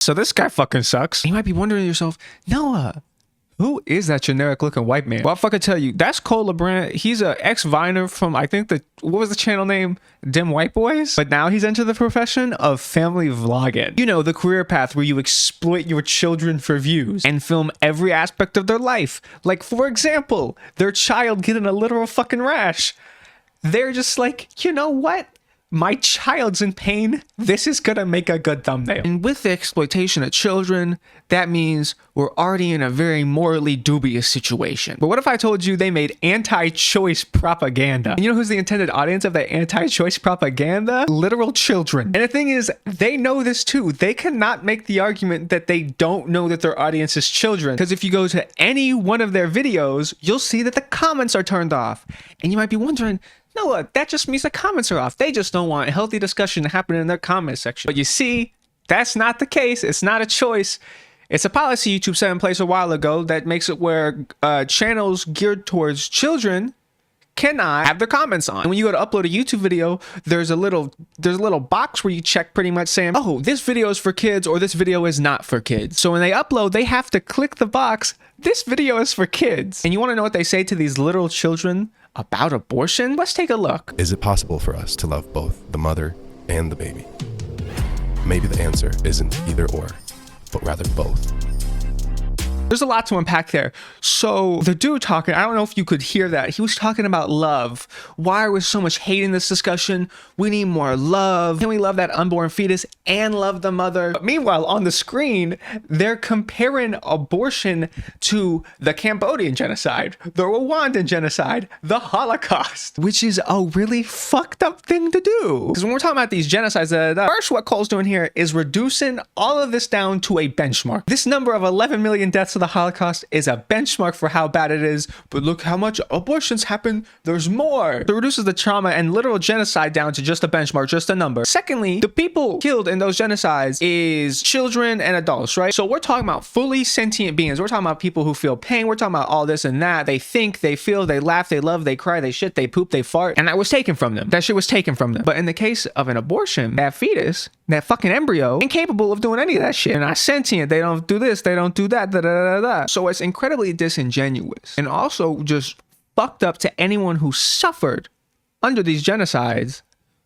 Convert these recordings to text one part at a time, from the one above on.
So this guy fucking sucks. You might be wondering to yourself, Noah, who is that generic looking white man? Well, I'll fucking tell you, that's Cole LeBrant. He's a ex-Viner from, I think what was the channel name? Dim White Boys? But now he's into the profession of family vlogging. You know, the career path where you exploit your children for views and film every aspect of their life. Like, for example, their child getting a literal fucking rash. They're just like, you know what? My child's in pain. This is gonna make a good thumbnail. And with the exploitation of children, that means we're already in a very morally dubious situation. But what if I told you they made anti-choice propaganda? And you know who's the intended audience of that anti-choice propaganda? Literal children. And the thing is, they know this too. They cannot make the argument that they don't know that their audience is children. Because if you go to any one of their videos, you'll see that the comments are turned off. And you might be wondering, no, that just means the comments are off. They just don't want healthy discussion to happen in their comment section. But you see, that's not the case. It's not a choice. It's a policy YouTube set in place a while ago that makes it where channels geared towards children cannot have their comments on. And when you go to upload a YouTube video, there's a little box where you check pretty much saying, oh, this video is for kids or this video is not for kids. So when they upload, they have to click the box, this video is for kids. And you want to know what they say to these little children about abortion? Let's take a look. Is it possible for us to love both the mother and the baby? Maybe the answer isn't either or, but rather both. There's a lot to unpack there. So the dude talking, I don't know if you could hear that. He was talking about love. Why are there so much hate in this discussion? We need more love. Can we love that unborn fetus and love the mother? But meanwhile, on the screen, they're comparing abortion to the Cambodian genocide, the Rwandan genocide, the Holocaust, which is a really fucked up thing to do. Because when we're talking about these genocides, first what Cole's doing here is reducing all of this down to a benchmark. This number of 11 million deaths of the Holocaust is a benchmark for how bad it is, but look how much abortions happen. There's more. It reduces the trauma and literal genocide down to just a benchmark, just a number. Secondly, the people killed in those genocides is children and adults, right? So we're talking about fully sentient beings. We're talking about people who feel pain. We're talking about all this and that. They think, they feel, they laugh, they love, they cry, they shit, they poop, they fart. And that was taken from them. That shit was taken from them. But in the case of an abortion, that fetus, that fucking embryo, incapable of doing any of that shit. They're not sentient. They don't do this. They don't do that. So it's incredibly disingenuous and also just fucked up to anyone who suffered under these genocides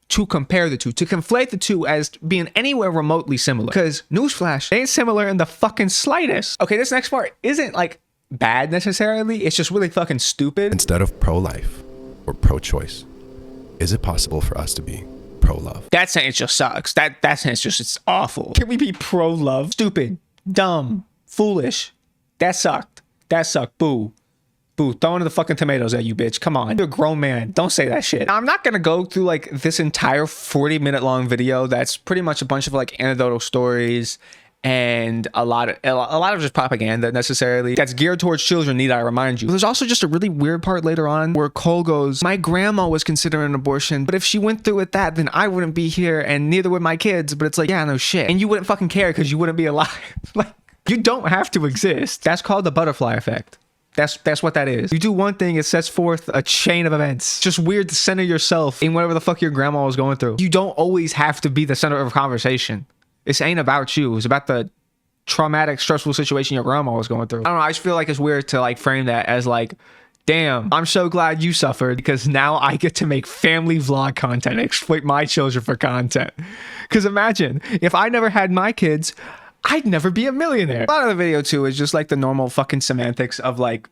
to compare the two, to conflate the two as being anywhere remotely similar. Because newsflash, they ain't similar in the fucking slightest. Okay, this next part isn't like bad necessarily. It's just really fucking stupid. Instead of pro-life or pro-choice, is it possible for us to be pro-love? That sentence just sucks. That sentence just, it's awful. Can we be pro-love? Stupid, dumb, foolish. That sucked. That sucked. Boo. Boo. Throwing the fucking tomatoes at you, bitch. Come on. You're a grown man. Don't say that shit. Now, I'm not gonna go through like this entire 40-minute long video that's pretty much a bunch of like anecdotal stories and a lot of just propaganda necessarily that's geared towards children, need I remind you. There's also just a really weird part later on where Cole goes, my grandma was considering an abortion, but if she went through with that, then I wouldn't be here and neither would my kids. But it's like, yeah, no shit. And you wouldn't fucking care because you wouldn't be alive. Like, you don't have to exist. That's called the butterfly effect. That's what that is. You do one thing, it sets forth a chain of events. It's just weird to center yourself in whatever the fuck your grandma was going through. You don't always have to be the center of a conversation. This ain't about you. It's about the traumatic, stressful situation your grandma was going through. I don't know. I just feel like it's weird to like frame that as like, damn, I'm so glad you suffered because now I get to make family vlog content, exploit my children for content. Because imagine if I never had my kids, I'd never be a millionaire. A lot of the video too is just like the normal fucking semantics of like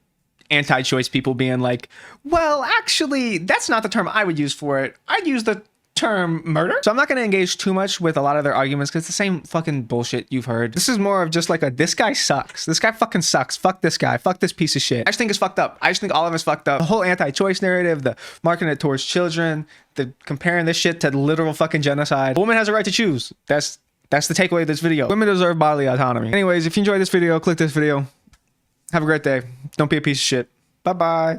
anti-choice people being like, well, actually, that's not the term I would use for it. I'd use the term murder. So I'm not going to engage too much with a lot of their arguments because it's the same fucking bullshit you've heard. This is more of just like a, this guy sucks. This guy fucking sucks. Fuck this guy. Fuck this piece of shit. I just think it's fucked up. I just think all of it's fucked up. The whole anti-choice narrative, the marketing it towards children, the comparing this shit to literal fucking genocide. A woman has a right to choose. That's the takeaway of this video. Women deserve bodily autonomy. Anyways, if you enjoyed this video, click this video. Have a great day. Don't be a piece of shit. Bye-bye.